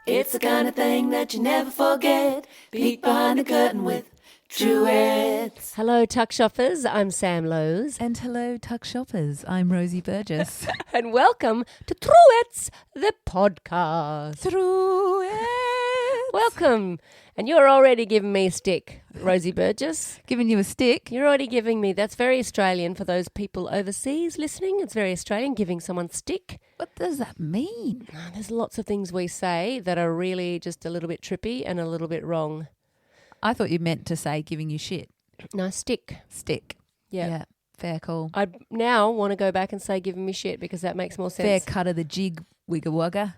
It's the kind of thing that you never forget. Peek behind the curtain with Truettes. Hello, Tuck Shoppers. I'm Sam Lowe's. And hello, Tuck Shoppers. I'm Rosie Burgess. And welcome to Truettes, the podcast. Truettes. Welcome. And you're already giving me a stick, Rosie Burgess. Giving you a stick. You're already giving me, that's very Australian for those people overseas listening. It's very Australian, giving someone stick. What does that mean? There's lots of things we say that are really just a little bit trippy and a little bit wrong. I thought you meant to say giving you shit. No, stick. Stick. Yeah. Fair call. I now want to go back and say giving me shit because that makes more sense. Fair cut of the jig, wigga wugga.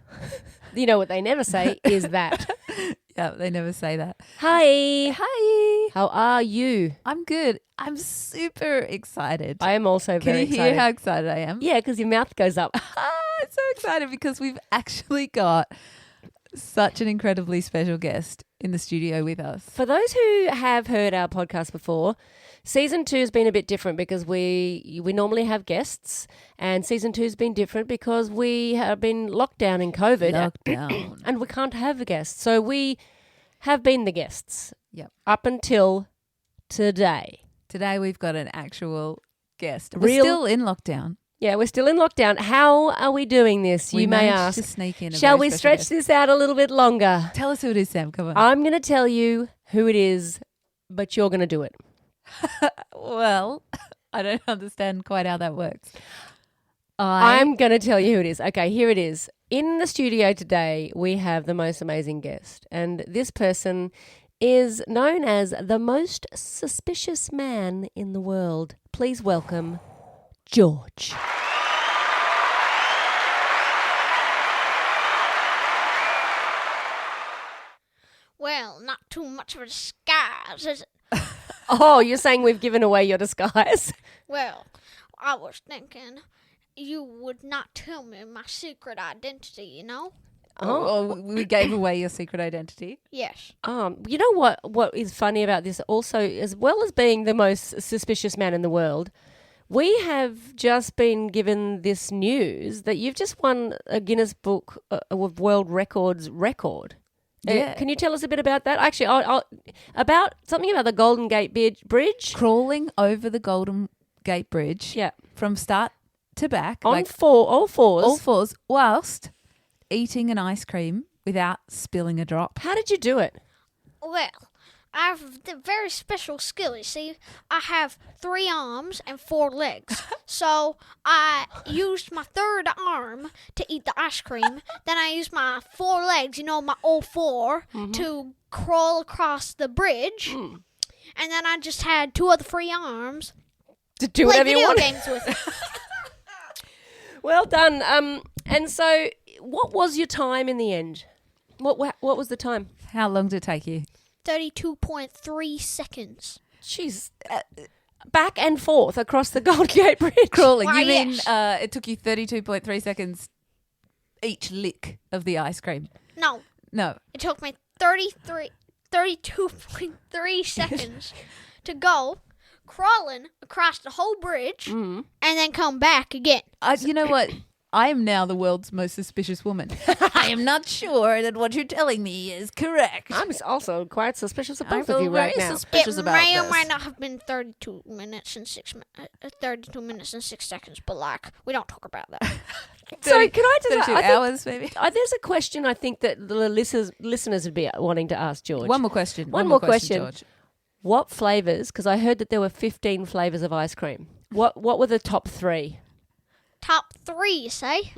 You know what they never say is that. Yeah, they never say that. Hi. Hi. How are you? I'm good. I'm super excited. I am also Can very you excited. hear how excited I am? Yeah, because your mouth goes up. I'm so excited because we've actually got such an incredibly special guest in the studio with us. For those who have heard our podcast before, season 2 has been a bit different because we normally have guests, and season 2 has been different because we have been locked down in COVID. Lockdown. And we can't have a guest. So we have been the guests up until today. Today we've got an actual guest. Real- We're still in lockdown. Yeah, we're still in lockdown. How are we doing this? We You may managed ask. to sneak in a Shall very we special stretch guest. this out a little bit longer? Tell us who it is, Sam. Come on. I'm going to tell you who it is, but you're going to do it. Well, I don't understand quite how that works. I'm going to tell you who it is. Okay, here it is. In the studio today, we have the most amazing guest. And this person is known as the most suspicious man in the world. Please welcome George. Well, not too much of a disguise, is it? Oh, you're saying we've given away your disguise? Well, I was thinking you would not tell me my secret identity, you know? Oh, we gave away your secret identity. Yes. You know what is funny about this also, as well as being the most suspicious man in the world, we have just been given this news that you've just won a Guinness Book of World Records record. Yeah. Can you tell us a bit about that? Actually, about something about the Golden Gate Bridge. Crawling over the Golden Gate Bridge Yeah. from start to back. On all fours. All fours, whilst eating an ice cream without spilling a drop. How did you do it? Well, I have the very special skill, you see. I have 3 arms and 4 legs. So I used my third arm to eat the ice cream. Then I used my 4 legs, my all 4, to crawl across the bridge. And then I just had 2 other free arms To do play whatever you video want. games with. Well done. And so, what was your time in the end? What was the time? How long did it take you? 32.3 seconds. She's back and forth across the Golden Gate Bridge. Crawling. Why, You mean yes. it took you 32.3 seconds each lick of the ice cream? No, No. it took me 32.3 seconds to go crawling across the whole bridge and then come back again. You know what? I am now the world's most suspicious woman. I am not sure that what you're telling me is correct. I'm also quite suspicious of I both of feel you right very now. suspicious It about may or this. may not have been 32 minutes and 6 seconds, but we don't talk about that. So can I just 32 I think, hours, maybe? there's a question I think that the listeners would be wanting to ask George. One more question. One more question. George. What flavours? Because I heard that there were 15 flavours of ice cream. What were the top 3? Top 3, you say?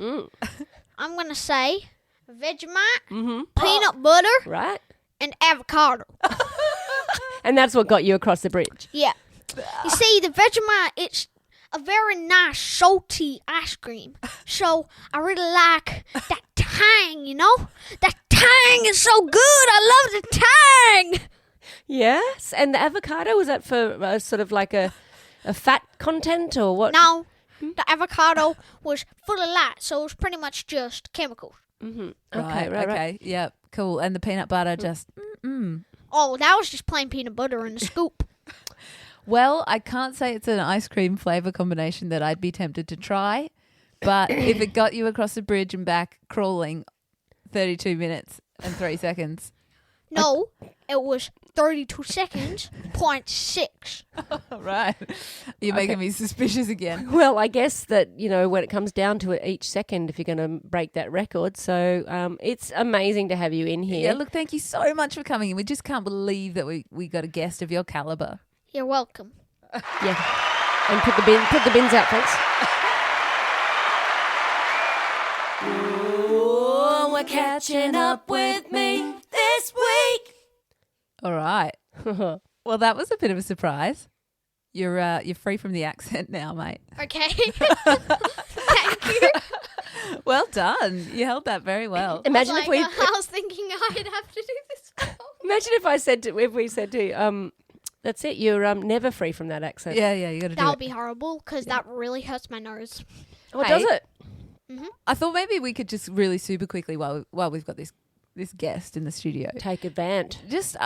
I'm going to say Vegemite, Oh. peanut butter, Right? and avocado. And that's what got you across the bridge. Yeah. You see, the Vegemite, it's a very nice, salty ice cream. So I really like that tang, That tang is so good. I love the tang. Yes. And the avocado, was that for sort of like a fat content or what? No, the avocado was full of light, so it was pretty much just chemicals. Okay, Right. right. Yeah. Cool. And the peanut butter just. Oh, that was just plain peanut butter in a scoop. Well, I can't say it's an ice cream flavour combination that I'd be tempted to try, but if it got you across the bridge and back crawling 32 minutes and 3 seconds. No, it was 32 seconds, 0.6. Right. You're making me suspicious again. Well, I guess that, when it comes down to it each second, if you're going to break that record. So it's amazing to have you in here. Yeah, look, thank you so much for coming in. We just can't believe that we got a guest of your caliber. You're welcome. Yeah. And put the bins out, thanks. Ooh, we're catching up with me this week. All right. Well, that was a bit of a surprise. You're free from the accent now, mate. Okay. Thank you. Well done. You held that very well. Imagine if we I was thinking I'd have to do this. imagine if we said to you, that's it, you're never free from that accent. Yeah, you got to do That would it. be horrible because that really hurts my nose. Oh, Hey. does it? I thought maybe we could just really super quickly while we've got this guest in the studio. Take advantage. Just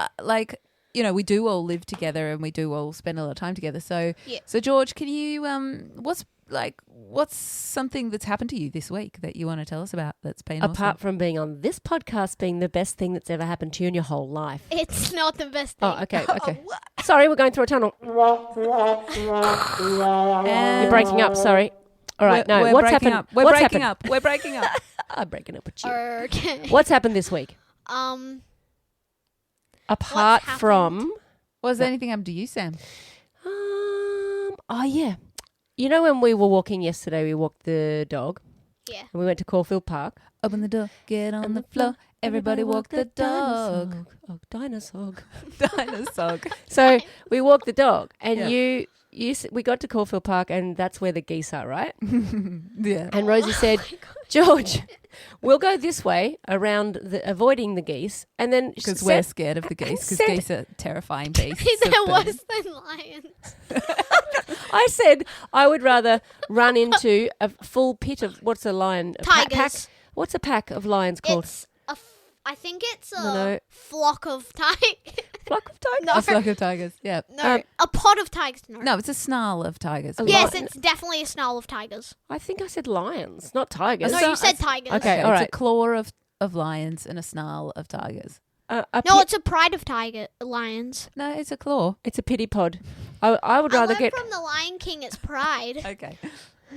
we do all live together and we do all spend a lot of time together. So Yeah. So George, can you what's something that's happened to you this week that you want to tell us about that's been Apart awesome? from being on this podcast being the best thing that's ever happened to you in your whole life. It's not the best thing. Oh, okay. Sorry, we're going through a tunnel. You're breaking up, sorry. All right, we're what's breaking happened? up. We're What's breaking happened? up. We're breaking up. I'm breaking up with you. Okay. What's happened this week? Apart happened? from... Was there anything happened to you, Sam? Oh, yeah. When we were walking yesterday, we walked the dog Yeah. and we went to Caulfield Park. Open the door, get on the floor. Everybody walk the dog. Dinosaur. Dinosaur. So we walked the dog and Yeah. we got to Caulfield Park and that's where the geese are, right? Yeah. And Rosie said, George, we'll go this way around avoiding the geese. And then Because we're scared of the geese, because said- geese are terrifying beasts. They're of burden. worse than lions. I said I would rather run into a full pit of, what's a lion? Pack? Tigers. What's a pack of lions called? I think it's a No. flock of tigers. Flock of tigers? No. A flock of tigers. Yeah. No, a pod of tigers. No, it's a snarl of tigers. A Yes, lion. it's definitely a snarl of tigers. I think I said lions, not tigers. No, you said tigers. Okay, all it's a right. claw of lions and a snarl of tigers. A No, pit- it's a pride of lions. No, it's a claw. it's a pity pod. I would I rather learned get... from the Lion King. It's pride. Okay.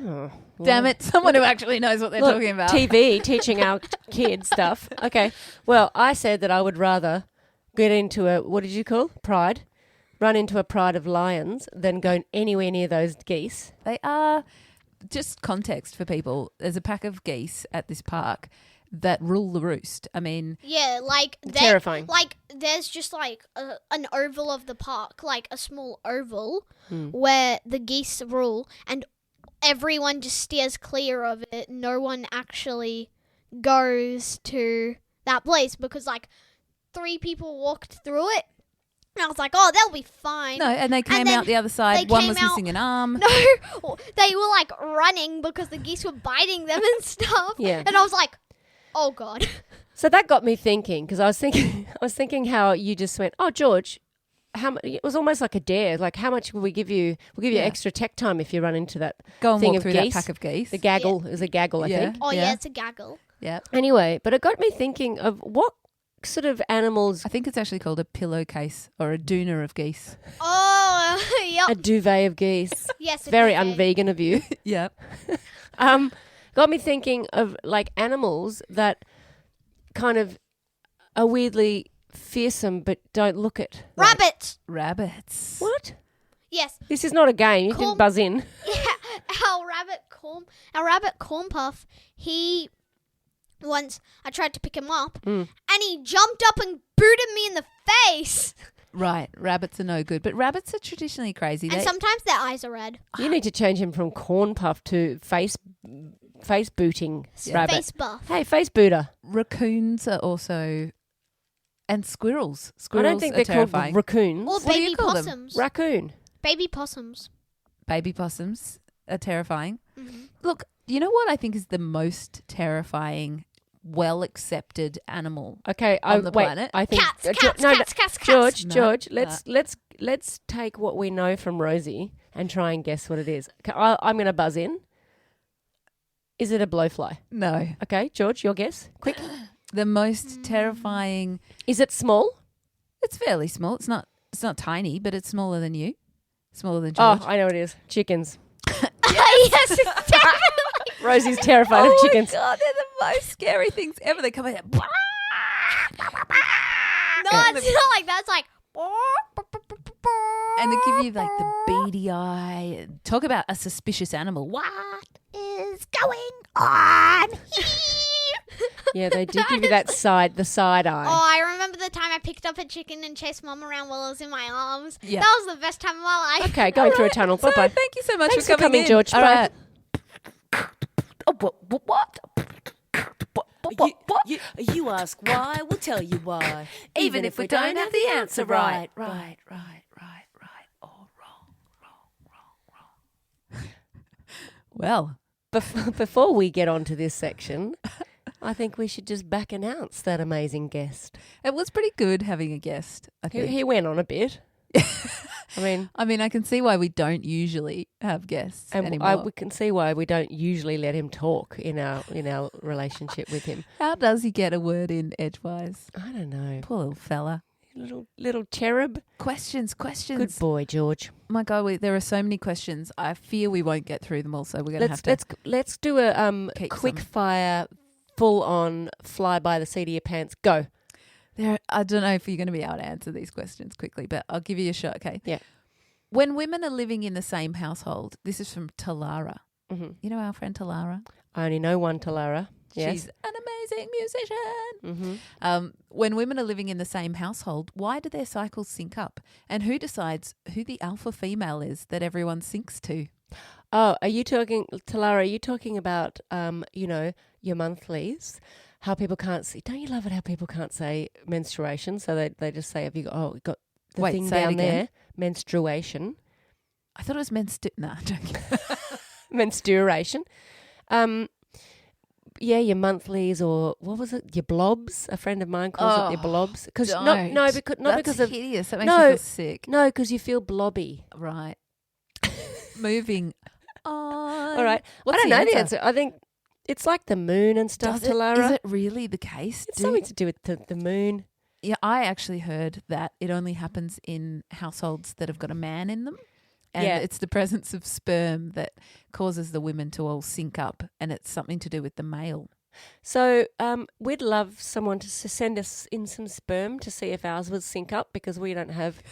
Oh, Damn it. Someone who actually knows what they're Look, talking about. TV teaching our kids stuff. Okay. Well, I said that I would rather get into what did you call? Pride. Run into a pride of lions than go anywhere near those geese. They are, just context for people, there's a pack of geese at this park that rule the roost. I mean, Yeah, like Terrifying. Like there's just like an oval of the park, like a small oval where the geese rule, and everyone just steers clear of it. No one actually goes to that place because like 3 people walked through it, and I was like, oh, they'll be fine. no, and they came then out the other they side. One came was out- missing an arm. No, they were like running because the geese were biting them and stuff. Yeah. And I was like, oh god. So that got me thinking because I was thinking how you just went, oh, George, it was almost like a dare. Like, how much will we give you? We'll give you Yeah. extra tech time if you run into that Go and thing walk of through geese. that pack of geese. The gaggle is a gaggle, I Yeah. think. Oh Yeah. yeah, it's a gaggle. Yeah. Anyway, but it got me thinking of what sort of animals I think it's actually called a pillowcase or a doona of geese. Oh, yep. a duvet of geese. Yes, Very okay. unvegan of you. Yeah. Got me thinking of like animals that kind of are weirdly fearsome but don't look it. like- Rabbits. Rabbits. What? Yes. This is not a game. You Cool. can buzz in. Yeah. Our rabbit corn puff. He once I tried to pick him up, and he jumped up and booted me in the face. Right. Rabbits are no good. But rabbits are traditionally crazy. And sometimes their eyes are red. You need to change him from corn puff to face booting rabbit. Face buff. Hey, face booter. Raccoons are also... And squirrels. I Squirrels don't think are they're terrifying. called raccoons. Or What do you baby call them? possums. Raccoon. Baby possums. Baby possums are terrifying. Mhm. Look, you know what I think is the most terrifying, well-accepted animal? Okay, On the wait, planet? I think Cats, Jo- cats, no, cats, cats, cats. George, No, George, no. let's take what we know from Rosie and try and guess what it is. I'm going to buzz in. Is it a blowfly? No. Okay, George, your guess, quick. The most terrifying. Is it small? It's fairly small. It's not tiny, but it's smaller than you. Smaller than George. Oh, I know what it is. Chickens. Yes, it's definitely. Rosie's terrified of chickens. Oh my God, they're the most scary things ever. They come in. No, it's not like that. It's like. And they give you like the beady eye. Talk about a suspicious animal. What is going on here? Yeah, they do give you the side eye. Oh, I remember the time I picked up a chicken and chased Mum around while it was in my arms. Yeah. That was the best time of my life. Okay, going through a tunnel. So, Bye-bye. thank you so much Thanks for coming in. George. All Bye. right. What? You ask why, we'll tell you why. Even if we don't have the answer right. Right. Oh, wrong. Well, Before we get on to this section, I think we should just back announce that amazing guest. it was pretty good having a guest, I think. He went on a bit. I mean, I can see why we don't usually have guests and anymore. we can see why we don't usually let him talk in our relationship with him. How does he get a word in edgewise? I don't know. Poor little fella. Little cherub. Questions. Good boy, George. My God, there are so many questions. I fear we won't get through them all, so we're going to have to. Let's do a keep quick some. fire, full on, fly by the seat of your pants. Go. I don't know if you're going to be able to answer these questions quickly, but I'll give you a shot, okay? Yeah. When women are living in the same household, this is from Talara. Mm-hmm. You know our friend Talara? I only know one Talara. Yes. She's an amazing musician. Mm-hmm. When women are living in the same household, why do their cycles sync up? And who decides who the alpha female is that everyone syncs to? Oh, Talara, are you talking about, your monthlies? How people can't see. Don't you love it how people can't say menstruation? So they just say, have you got the Wait, thing say it down again. there? Menstruation. I thought it was Nah, I'm joking. Menstruation. Yeah, your monthlies or what was it? Your blobs. A friend of mine calls it your blobs because That's because of hideous. That makes me feel sick. no, because you feel blobby. Right. Moving on. All right. What's I don't know the answer. I think it's like the moon and stuff, Talara. Is it really the case? It's something to do with the moon. Yeah, I actually heard that it only happens in households that have got a man in them. And Yeah. it's the presence of sperm that causes the women to all sync up, and it's something to do with the male. So we'd love someone to send us in some sperm to see if ours would sync up because we don't have.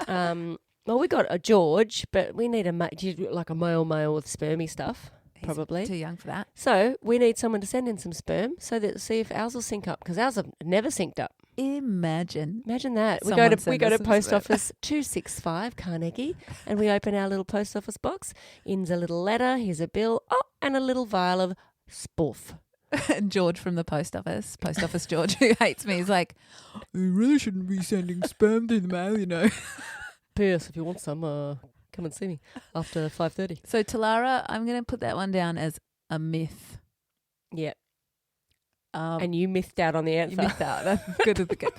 Well, we got a George, but we need like a male with spermy stuff. He's Probably. too young for that. So we need someone to send in some sperm so that see if ours will sync up because ours have never synced up. Imagine that. We Someone go send to us some post sperm. office 265 Carnegie and we open our little post office box. In's a little letter. Here's a bill. Oh, and a little vial of spoof. And George from the post office George, who hates me, is like, you really shouldn't be sending sperm to the mail, you know. P.S. If you want some, come and see me after 5:30. So Talara, I'm going to put that one down as a myth. Yeah. And you mithed out on the answer. You missed out. I'm good at the game.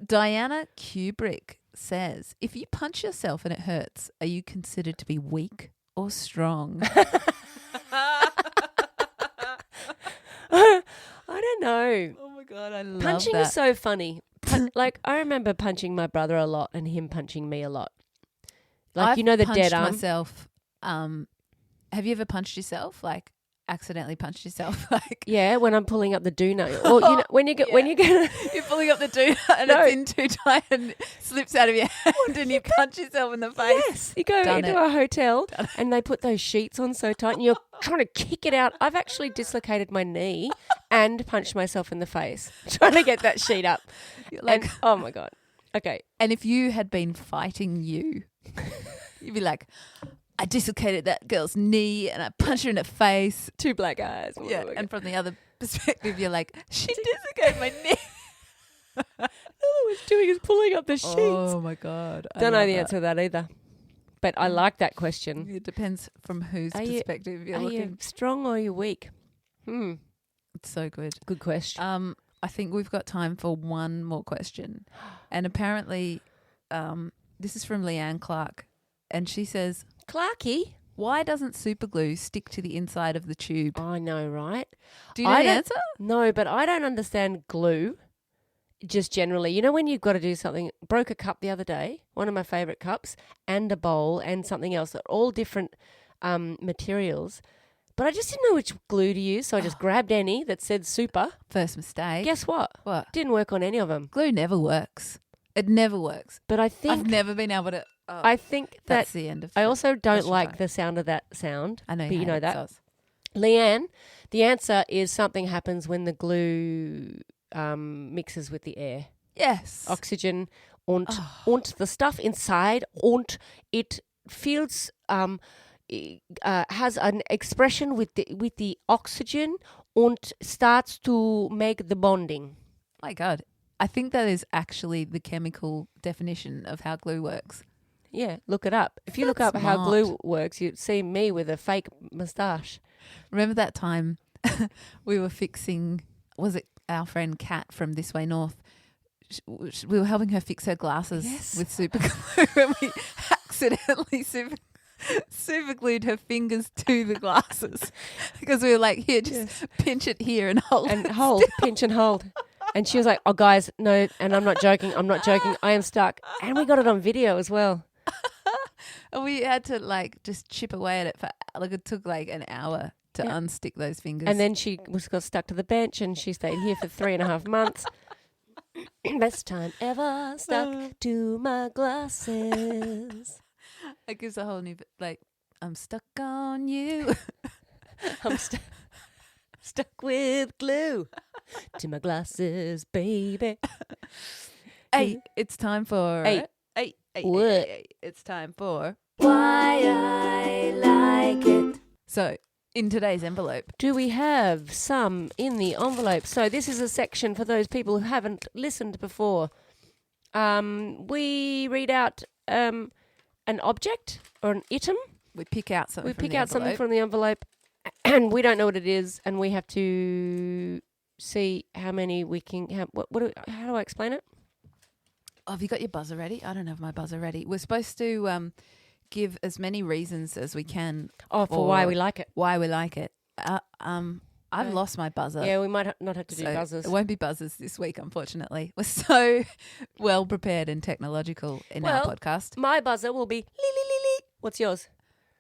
Diana Kubrick says, if you punch yourself and it hurts, are you considered to be weak or strong? I don't know. Oh my God, I love Punching that. is so funny. Like, I remember punching my brother a lot and him punching me a lot. Like, I've you know the punched dead arm? myself. Have you ever punched yourself? Like, accidentally punched yourself? Like, Yeah, when I'm pulling up the doona. Or, you know, when you get you're pulling up the doona and No. it's in too tight and it slips out of your hand and you punch yourself in the face. Yes, you go Done into it. a hotel and they put those sheets on so tight and you're trying to kick it out. I've actually dislocated my knee and punched myself in the face trying to get that sheet up. Like, And, oh my God. Okay. and if you had been fighting you'd be like, I dislocated that girl's knee and I punched her in the face. 2 black eyes. Yeah, and from the other perspective, you're like, she dislocated my knee. all I was doing is pulling up the sheets. Oh my God. I Don't know love the that. answer to that either. But I like that question. It depends from whose Are you- perspective you're Are looking. you strong or are you weak? It's so good. Good question. I think we've got time for one more question. And apparently, this is from Leanne Clark. And she says, Clarky? Why doesn't superglue stick to the inside of the tube? I know, right? Do you know I the don't- answer? No, but I don't understand glue. Just generally, you know, when you've got to do something, broke a cup the other day, one of my favourite cups, and a bowl and something else, all different materials. But I just didn't know which glue to use, so I just grabbed any that said super. First mistake. Guess what? What? Didn't work on any of them. Glue never works. It never works. But I think I've never been able to. Oh, I think that that's the end of. I also don't question like time. the sound of that sound. I know but you know hate that. sauce. Leanne, the answer is something happens when the glue mixes with the air. Yes. Oxygen und the stuff inside und it feels has an expression with the oxygen and starts to make the bonding. My God. I think that is actually the chemical definition of how glue works. Yeah, look it up. If you look That's up how smart. glue works, you'd see me with a fake moustache. Remember that time we were fixing, was it our friend Kat from This Way North? We were helping her fix her glasses Yes. with super glue and we accidentally super glued her fingers to the glasses because we were like, here, just pinch it here and hold And it. hold, pinch and hold. And she was like, oh, guys, no, and I'm not joking, I am stuck. And we got it on video as well. And we had to like just chip away at it for like it took like an hour to Yeah. unstick those fingers. And then she got stuck to the bench and she stayed here for 3.5 months. Best time ever stuck to my glasses. it gives a whole new like I'm stuck on you. I'm stuck with glue to my glasses, baby. Hey, it's time for Hey. What? It's time for Why I like it. So in today's envelope. Do we have some in the envelope? So this is a section for those people who haven't listened before. We read out an object or an item. We pick out something. We from pick the out something envelope. from the envelope, and we don't know what it is, and we have to see how many we can. How do I explain it? Oh, have you got your buzzer ready? I don't have my buzzer ready. We're supposed to give as many reasons as we can Oh, for why we like it. why we like it. I've Okay. lost my buzzer. Yeah, we might not have to do So buzzers. It won't be buzzers this week, unfortunately. We're so well prepared and technological in our podcast. My buzzer will be lee, lee, lee, lee. What's yours?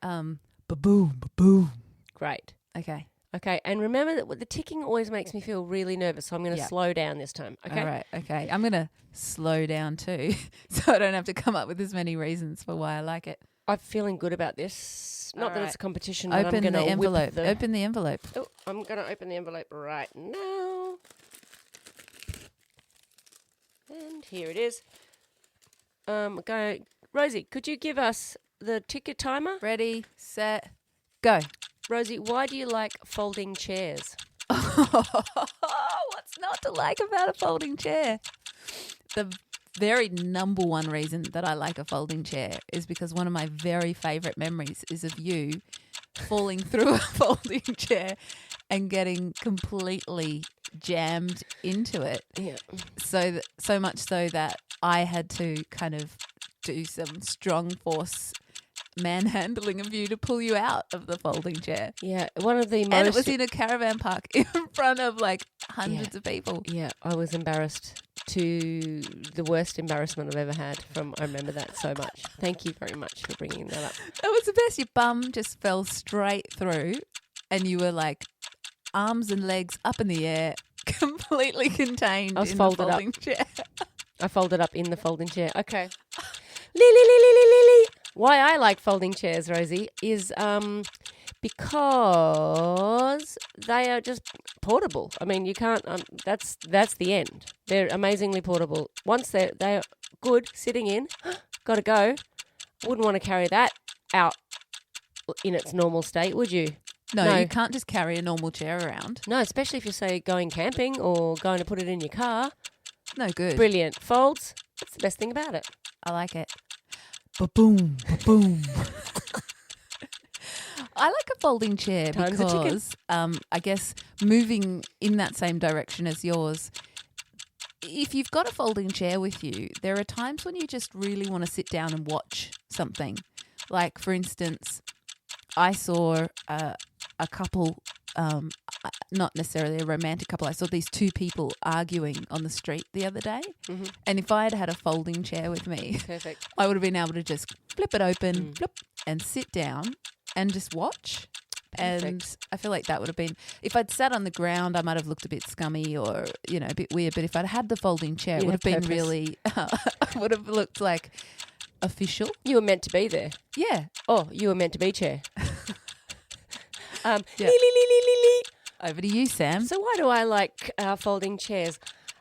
Ba-boom, ba-boom. Great. Okay. Okay, and remember that the ticking always makes me feel really nervous, so I'm going to Yeah. slow down this time. Okay. All right. Okay. I'm going to slow down too so I don't have to come up with as many reasons for why I like it. I'm feeling good about this. Not All that right. it's a competition, but Open I'm going the to envelope. whip the... Open the envelope. Oh, I'm going to open the envelope right now. And here it is. Go, Rosie, could you give us the ticket timer? Ready, set, go. Rosie, why do you like folding chairs? What's not to like about a folding chair? The very number one reason that I like a folding chair is because one of my very favourite memories is of you falling through a folding chair and getting completely jammed into it. Yeah. So much so that I had to kind of do some strong force manhandling of you to pull you out of the folding chair. Yeah, one of the most... And it was in a caravan park in front of like hundreds of people. Yeah, I was embarrassed to the worst embarrassment I've ever had from... I remember that so much. Thank you very much for bringing that up. It was the best. Your bum just fell straight through and you were like arms and legs up in the air, completely contained I was in folded the up. folding chair. I folded up in the folding chair. Okay. Lily. Why I like folding chairs, Rosie, is because they are just portable. I mean, you can't. That's the end. They're amazingly portable. Once they are good sitting in, gotta go. Wouldn't want to carry that out in its normal state, would you? No, you can't just carry a normal chair around. No, especially if you're, say, going camping or going to put it in your car. No good. Brilliant. Folds. That's the best thing about it. I like it. Ba-boom, ba-boom. I like a folding chair Tons of chicken. because I guess moving in that same direction as yours, if you've got a folding chair with you, there are times when you just really want to sit down and watch something. Like, for instance, I saw a couple, not necessarily a romantic couple. I saw these two people arguing on the street the other day. Mm-hmm. And if I had had a folding chair with me, Perfect. I would have been able to just flip it open, flip, and sit down and just watch. Perfect. And I feel like that would have been, if I'd sat on the ground, I might have looked a bit scummy or, a bit weird. But if I'd had the folding chair, it You'd would have have been purpose. really, would have looked like official. You were meant to be there. Yeah. Oh, you were meant to be chair. Yeah. Lee, lee, lee, lee, lee, lee. Over to you, Sam. So why do I like folding chairs?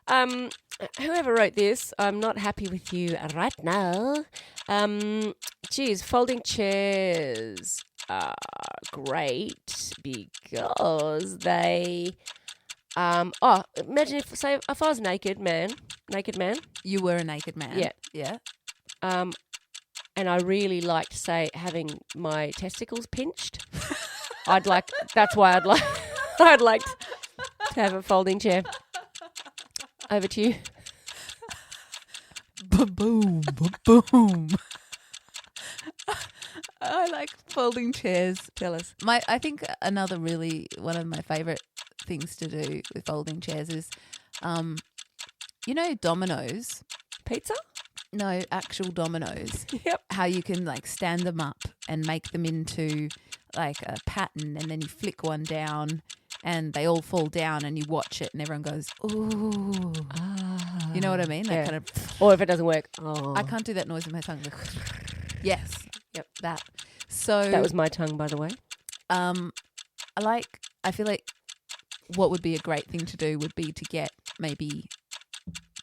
Whoever wrote this, I'm not happy with you right now. Geez, folding chairs are great because they. Imagine if I was naked man. You were a naked man. Yeah. Yeah. And I really liked, say, having my testicles pinched. That's why I'd like to have a folding chair. Over to you. Boom, boom. I like folding chairs. Tell us. I think another really one of my favourite things to do with folding chairs is, dominoes. Pizza? No, actual dominoes. Yep. How you can like stand them up and make them into like a pattern, and then you flick one down and they all fall down and you watch it and everyone goes, ooh. You know what I mean? That Yeah. kind of. Or if it doesn't work, oh. I can't do that noise with my tongue. Yes. Yep. That. So That was my tongue, by the way. I feel like what would be a great thing to do would be to get maybe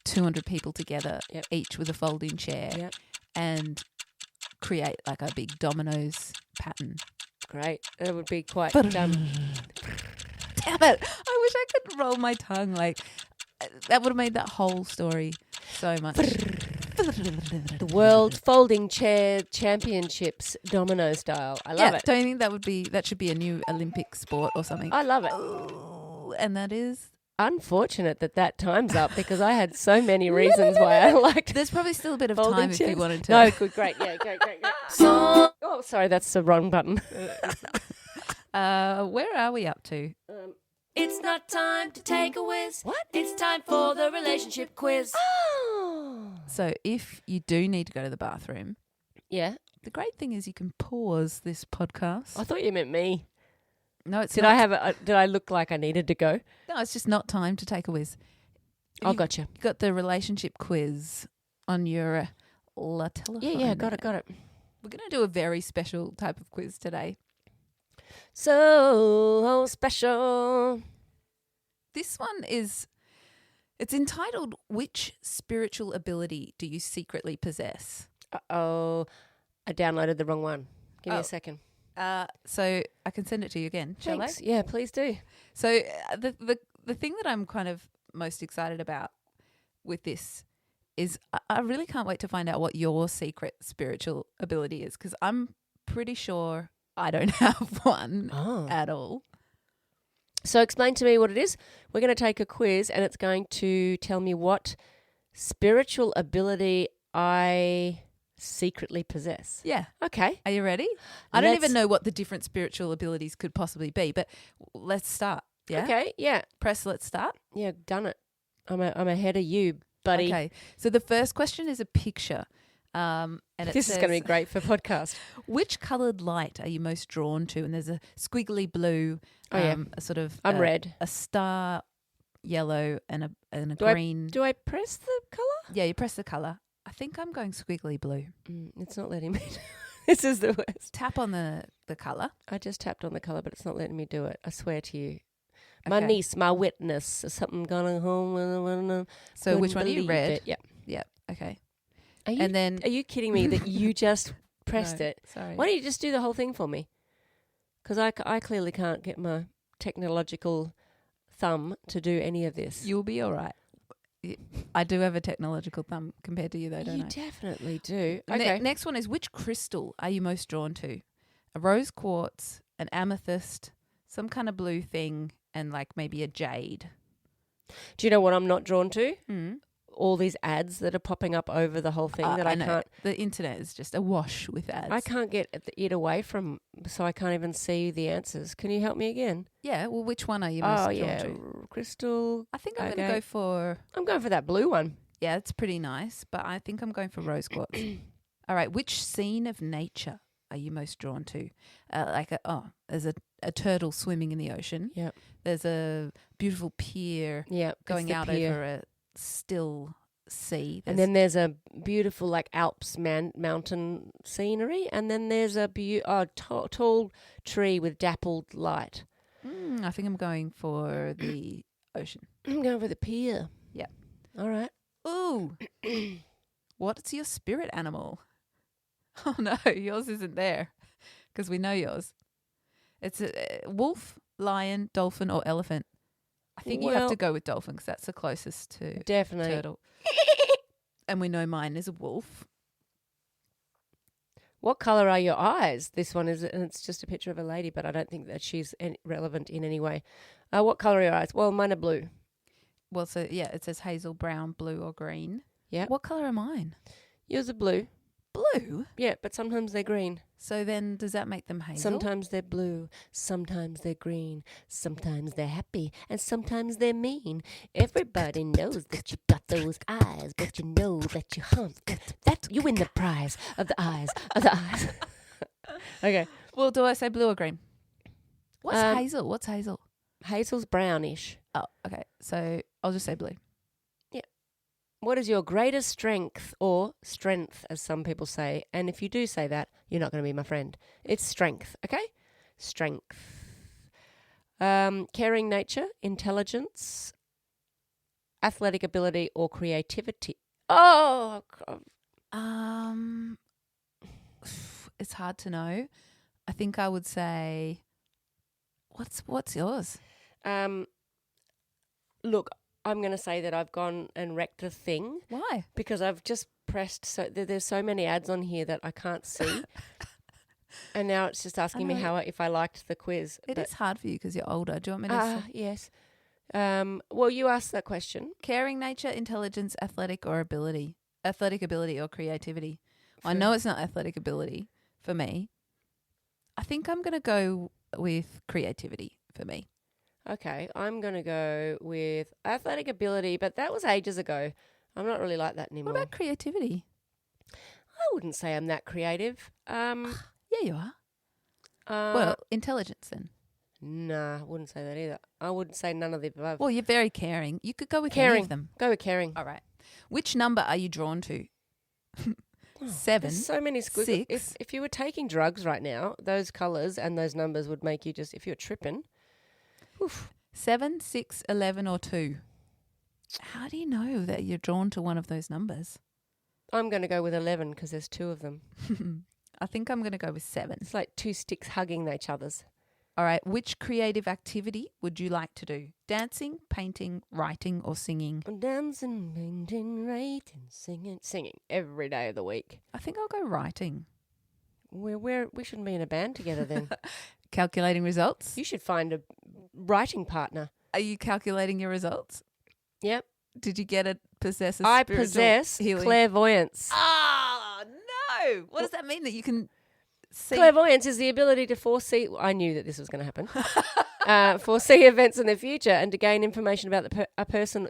200 people together, Yep. each with a folding chair, Yep. and create like a big dominoes pattern. Great. It would be quite. Damn it! I wish I could roll my tongue. Like that would have made that whole story so much. The World Folding Chair Championships domino style. I love it. Don't you think that should be a new Olympic sport or something? I love it. Ooh, and that is. Unfortunate that time's up because I had so many reasons why I liked There's probably still a bit of folding time if chairs. you wanted to. No, good, great. Yeah, great. So Oh, sorry, that's the wrong button. Where are we up to? it's not time to take a whiz. What? It's time for the relationship quiz. Oh. So if you do need to go to the bathroom, Yeah. the great thing is you can pause this podcast. I thought you meant me. No, it's Did not. did I look like I needed to go? No, it's just not time to take a whiz. Oh, You gotcha. got the relationship quiz on your la telephone. Yeah, got it. We're going to do a very special type of quiz today. So special. This one it's entitled, Which Spiritual Ability Do You Secretly Possess? Uh-oh. I downloaded the wrong one. Give me Oh. a second. So I can send it to you again, shall Thanks. I? Yeah, please do. So the thing that I'm kind of most excited about with this is I really can't wait to find out what your secret spiritual ability is, because I'm pretty sure I don't have one Oh. at all. So explain to me what it is. We're going to take a quiz and it's going to tell me what spiritual ability I secretly possess. Yeah. Okay. Are you ready? I don't Let's- even know what the different spiritual abilities could possibly be, but let's start. Yeah. Okay. Yeah. Press let's start. Yeah. Done it. I'm ahead of you, buddy. Okay. So the first question is a picture. And it This is going to be says, great for podcast. Which coloured light are you most drawn to? And there's a squiggly blue, Oh, yeah. a sort of I'm red. a star yellow, and a Do green. Do I press the colour? Yeah, you press the colour. I think I'm going squiggly blue. It's not letting me. This is the worst. Tap on the colour. I just tapped on the colour, but it's not letting me do it. I swear to you. My Okay. niece, my witness, is something going home. So which one are you? Red? It. Yeah. Yeah. Okay. Are you, And then are you kidding me that you just pressed No, it? Sorry. Why don't you just do the whole thing for me? Because I clearly can't get my technological thumb to do any of this. You'll be all right. I do have a technological thumb compared to you, though, don't You I? definitely do. Ne- Okay. next one is, which crystal are you most drawn to? A rose quartz, an amethyst, some kind of blue thing, and like maybe a jade. Do you know what I'm not drawn to? Mm. all these ads that are popping up over the whole thing that I know. can't. The internet is just awash with ads. I can't get it away from, so I can't even see the answers. Can you help me again? Yeah. Well, which one are you most drawn to? Crystal. I think I'm Okay. going to go for. I'm going for that blue one. Yeah, it's pretty nice, but I think I'm going for rose quartz. All right. Which scene of nature are you most drawn to? There's a turtle swimming in the ocean. Yep. There's a beautiful pier going out over a still sea. And then there's a beautiful like Alps mountain scenery, and then there's a tall tree with dappled light. I think I'm going for the ocean. I'm going for the pier. Yeah. All right. Ooh. What's your spirit animal? Oh, no, yours isn't there because we know yours. It's a wolf, lion, dolphin, or elephant. I think you have to go with dolphin because that's the closest to Definitely. turtle. And we know mine is a wolf. What colour are your eyes? This one is, and it's just a picture of a lady, but I don't think that she's relevant in any way. What colour are your eyes? Well, mine are blue. Well, so yeah, it says hazel, brown, blue, or green. Yeah. What colour are mine? Yours are blue. Blue? Yeah, but sometimes they're green. So then does that make them hazel? Sometimes they're blue, sometimes they're green, sometimes they're happy, and sometimes they're mean. Everybody knows that you got those eyes, but you know that you that you win the prize of the eyes of the eyes. Okay. Well, do I say blue or green? What's Um, hazel? What's hazel? Hazel's brownish. Oh, okay. So I'll just say blue. What is your greatest strength, or strength, as some people say? And if you do say that, you're not going to be my friend. It's strength, okay? Strength. Caring nature, intelligence, athletic ability, or creativity. Oh, God. It's hard to know. I think I would say, what's yours? Look, I'm going to say that I've gone and wrecked a thing. Why? Because I've just pressed, so there's so many ads on here that I can't see. And now it's just asking me if I liked the quiz. It is hard for you because you're older. Do you want me to say? Yes. Well, you asked that question. Caring nature, intelligence, athletic ability or creativity. I know it's not athletic ability for me. I think I'm going to go with creativity for me. Okay, I'm going to go with athletic ability, but that was ages ago. I'm not really like that anymore. What about creativity? I wouldn't say I'm that creative. Yeah, you are. Well, intelligence then. Nah, I wouldn't say that either. I wouldn't say none of the above. Well, you're very caring. You could go with Caring. any of them. Go with caring. All right. Which number are you drawn to? 7. There's so many squiggles. 6. If you were taking drugs right now, those colours and those numbers would make you just, if you're tripping. Oof. 7, 6, 11, or 2. How do you know that you're drawn to one of those numbers? I'm going to go with 11 because there's 2 of them. I think I'm going to go with 7. It's like 2 sticks hugging each other's. All right. Which creative activity would you like to do? Dancing, painting, writing, or singing? Dancing, painting, writing, singing every day of the week. I think I'll go writing. We shouldn't be in a band together then. Calculating results? You should find a writing partner. Are you calculating your results? Yep. Did you get a possess? I possess healing? Clairvoyance. Oh, no. What does that mean? That you can see? Clairvoyance is the ability to foresee. I knew that this was going to happen. Foresee events in the future and to gain information about a person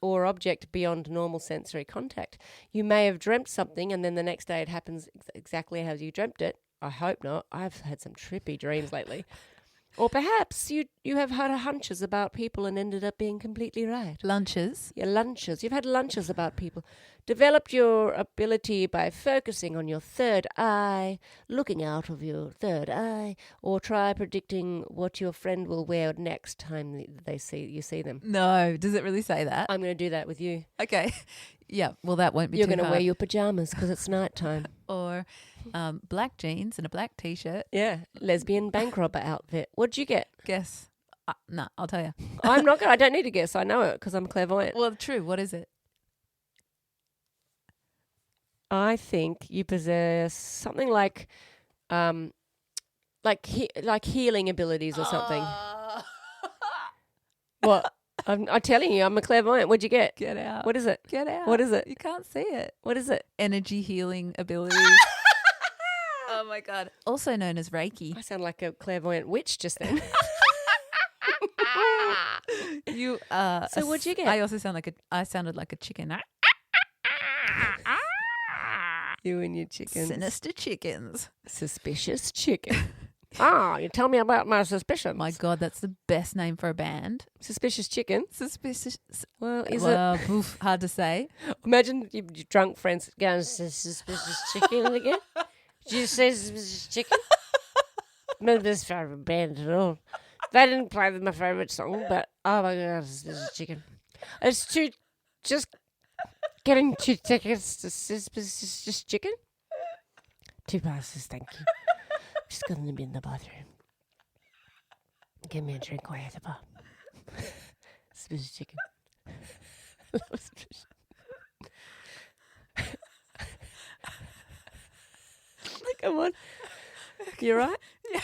or object beyond normal sensory contact. You may have dreamt something and then the next day it happens exactly as you dreamt it. I hope not. I've had some trippy dreams lately. Or perhaps you have had hunches about people and ended up being completely right. Lunches. Your lunches. You've had lunches about people. Developed your ability by focusing on your third eye, looking out of your third eye, or try predicting what your friend will wear next time you see them. No. Does it really say that? I'm going to do that with you. Okay. Yeah. Well, that won't be You're too going to hard. wear your pajamas because it's nighttime. Or black jeans and a black T-shirt. Yeah. Lesbian bank robber outfit. What'd you get? Guess. No, I'll tell you. I'm not going to. I don't need to guess. I know it because I'm clairvoyant. Well, true. What is it? I think you possess something like healing abilities or something. What? I'm telling you, I'm a clairvoyant. What'd you get? Get out. What is it? Get out. What is it? You can't see it. What is it? Energy healing abilities. Oh my God. Also known as Reiki. I sound like a clairvoyant witch just then. You are. So what'd you get? I also sounded like a chicken. You and your chickens. Sinister chickens. Suspicious chicken. You tell me about my suspicions. My God, that's the best name for a band. Suspicious chicken. Suspicious. Well, is Oof, hard to say. it? Imagine your drunk friends going, suspicious chicken again. Did you say suspicious chicken? Not this favourite band at all. They didn't play my favourite song, but oh my God, suspicious chicken. It's too, just getting 2 tickets to suspicious chicken. 2 passes, thank you. Just going to be in the bathroom. Give me a drink while you're at the bar. Suspicious chicken. Come on. You right? Yeah.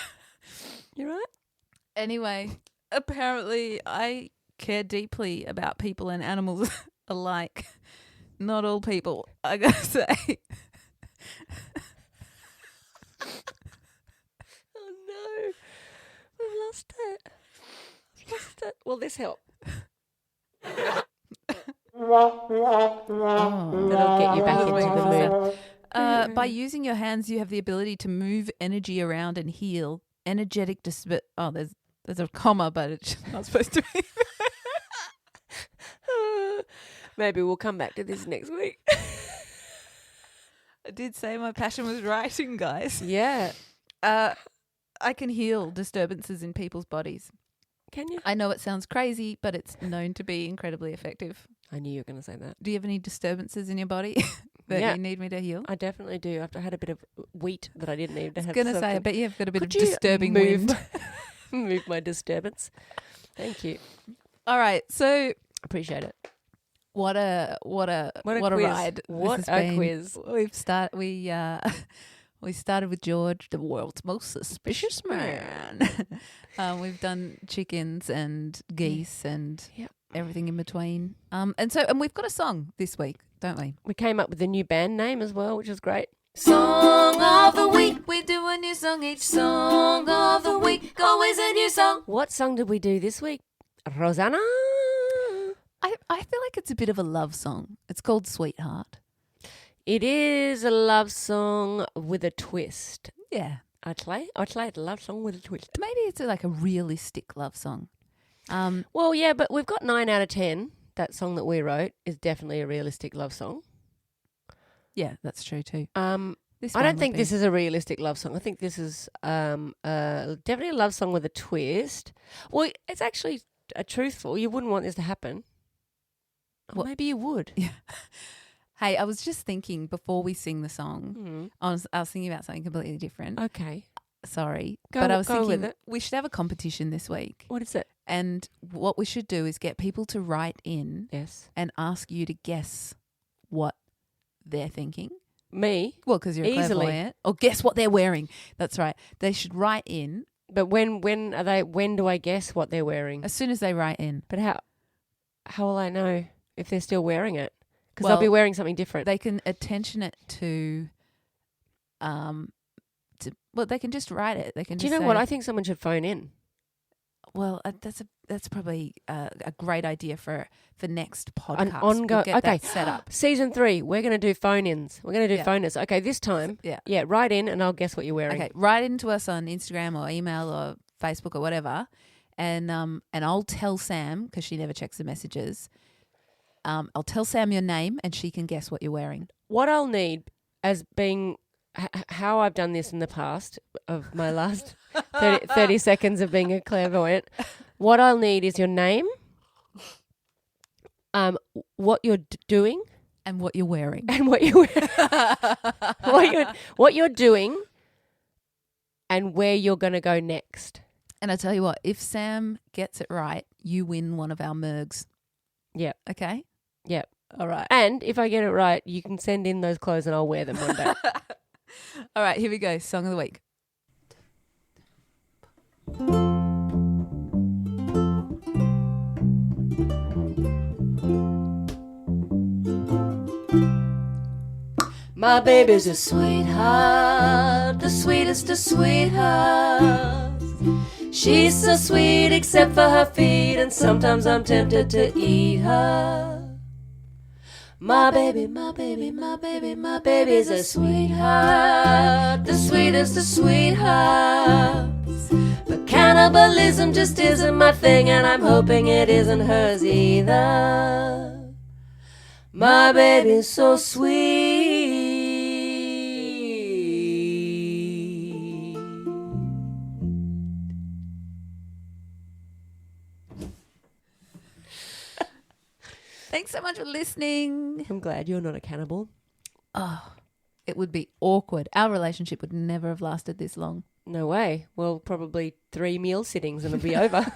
You right? Anyway, apparently I care deeply about people and animals alike. Not all people, I gotta say. Oh no. We've lost it. Will this help? That'll get you back into the mood. By using your hands, you have the ability to move energy around and heal. Energetic there's a comma, but it's not supposed to be. Maybe we'll come back to this next week. I did say my passion was writing, guys. Yeah. I can heal disturbances in people's bodies. Can you? I know it sounds crazy, but it's known to be incredibly effective. I knew you were going to say that. Do you have any disturbances in your body that Yeah. you need me to heal? I definitely do. After I had a bit of wheat that I didn't need to I was have. going to say, I something. bet you've got a bit Could of you disturbing move, wind. move my disturbance. Thank you. All right, so Appreciate it. what a quiz. ride! What this has a been. quiz. We started with George, the world's most suspicious man. We've done chickens and geese and Yep. everything in between. And we've got a song this week, don't we? We came up with a new band name as well, which is great. Song of the week. We do a new song each song of the week. Always a new song. What song did we do this week? Rosanna? I feel like it's a bit of a love song. It's called Sweetheart. It is a love song with a twist. Yeah. I'd play a love song with a twist. Maybe it's like a realistic love song. Well, yeah, but we've got 9 out of 10. That song that we wrote is definitely a realistic love song. Yeah, that's true too. I don't think this is a realistic love song. I think this is definitely a love song with a twist. Well, it's actually a truthful. You wouldn't want this to happen. Or What? maybe you would. Yeah. Hey, I was just thinking before we sing the song, I was thinking about something completely different. Okay. Sorry. Go- but I was go with thinking it. we should have a competition this week. What is it? And what we should do is get people to write in Yes. and ask you to guess what they're thinking. Me? Well, because you're a Easily. clairvoyant. Or guess what they're wearing. That's right. They should write in But when do I guess what they're wearing? as soon as they write in. But how will I know if they're still wearing it? Because Well, they'll be wearing something different. They can attention it to they can just write it. They can. Do you just know what? say- I think someone should phone in. Well, that's probably a great idea for next podcast. An ongoing. We'll get Okay. that set up. Season 3, we're going to do phone-ins. We're going to do Yeah. phone-ins. Okay, this time. Yeah. Yeah, write in and I'll guess what you're wearing. Okay, write into us on Instagram or email or Facebook or whatever, and I'll tell Sam because she never checks the messages. I'll tell Sam your name and she can guess what you're wearing. What I'll need as being how I've done this in the past of my last 30 seconds of being a clairvoyant, what I'll need is your name, what you're doing, And what you're wearing. and what you're what you're doing, and where you're going to go next. And I tell you what, if Sam gets it right, you win one of our mergs. Yep. Okay? Yep. All right. And if I get it right, you can send in those clothes and I'll wear them one day. All right, here we go. Song of the week. My baby's a sweetheart, the sweetest of sweethearts. She's so sweet except for her feet, and sometimes I'm tempted to eat her. My baby, my baby, my baby, my baby's a sweetheart, the sweetest of sweethearts. But cannibalism just isn't my thing, and I'm hoping it isn't hers either. My baby's so sweet. Thanks so much for listening. I'm glad you're not a cannibal. Oh, it would be awkward. Our relationship would never have lasted this long. No way. Well, probably 3 meal sittings and it'll be over.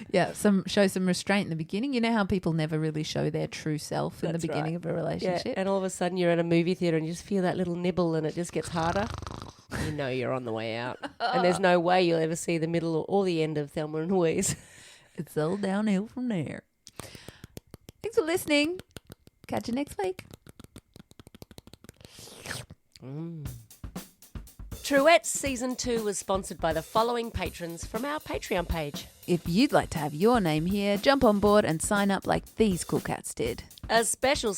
Yeah, show some restraint in the beginning. You know how people never really show their true self in the beginning of a relationship? Yeah, and all of a sudden you're at a movie theatre and you just feel that little nibble and it just gets harder. You know you're on the way out. And there's no way you'll ever see the middle or the end of Thelma and Louise. It's all downhill from there. Thanks for listening. Catch you next week. Truettes Season 2 was sponsored by the following patrons from our Patreon page. If you'd like to have your name here, jump on board and sign up like these cool cats did. A special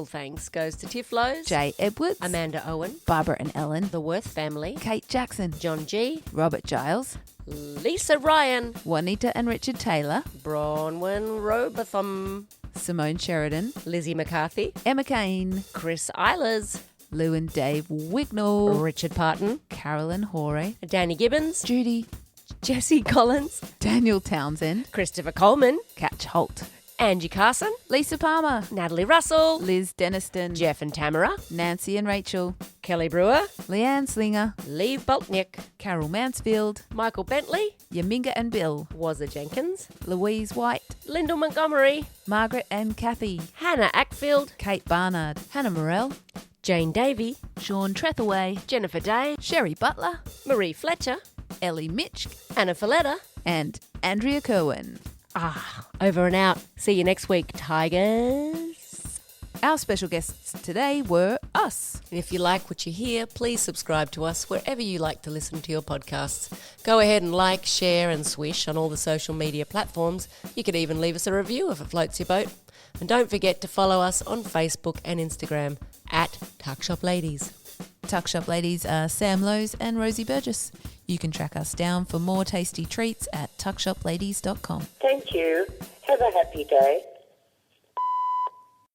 thanks goes to Tiflos, Jay Edwards, Amanda Owen, Barbara and Ellen, the Worth family, Kate Jackson, John G, Robert Giles, Lisa Ryan, Juanita and Richard Taylor, Bronwyn Robotham, Simone Sheridan, Lizzie McCarthy, Emma Kane, Chris Eilers, Lou and Dave Wignall, Richard Parton, Carolyn Hoare, Danny Gibbons, Judy, Jesse Collins, Daniel Townsend, Christopher Coleman, Catch Holt, Angie Carson, Lisa Palmer, Natalie Russell, Liz Deniston, Jeff and Tamara, Nancy and Rachel, Kelly Brewer, Leanne Slinger, Lee Boltnick, Carol Mansfield, Michael Bentley, Yaminga and Bill, Wazza Jenkins, Louise White, Lyndall Montgomery, Margaret and Kathy, Hannah Ackfield, Kate Barnard, Hannah Morell, Jane Davey, Sean Trethaway, Jennifer Day, Sherry Butler, Marie Fletcher, Ellie Mitch, Anna Folletta, and Andrea Kerwin. Over and out. See you next week, Tigers. Our special guests today were us. And if you like what you hear, please subscribe to us wherever you like to listen to your podcasts. Go ahead and like, share and swish on all the social media platforms. You could even leave us a review if it floats your boat. And don't forget to follow us on Facebook and Instagram at Tuckshop Ladies. Tuckshop Ladies are Sam Lowe's and Rosie Burgess. You can track us down for more tasty treats at tuckshopladies.com. Thank you. Have a happy day.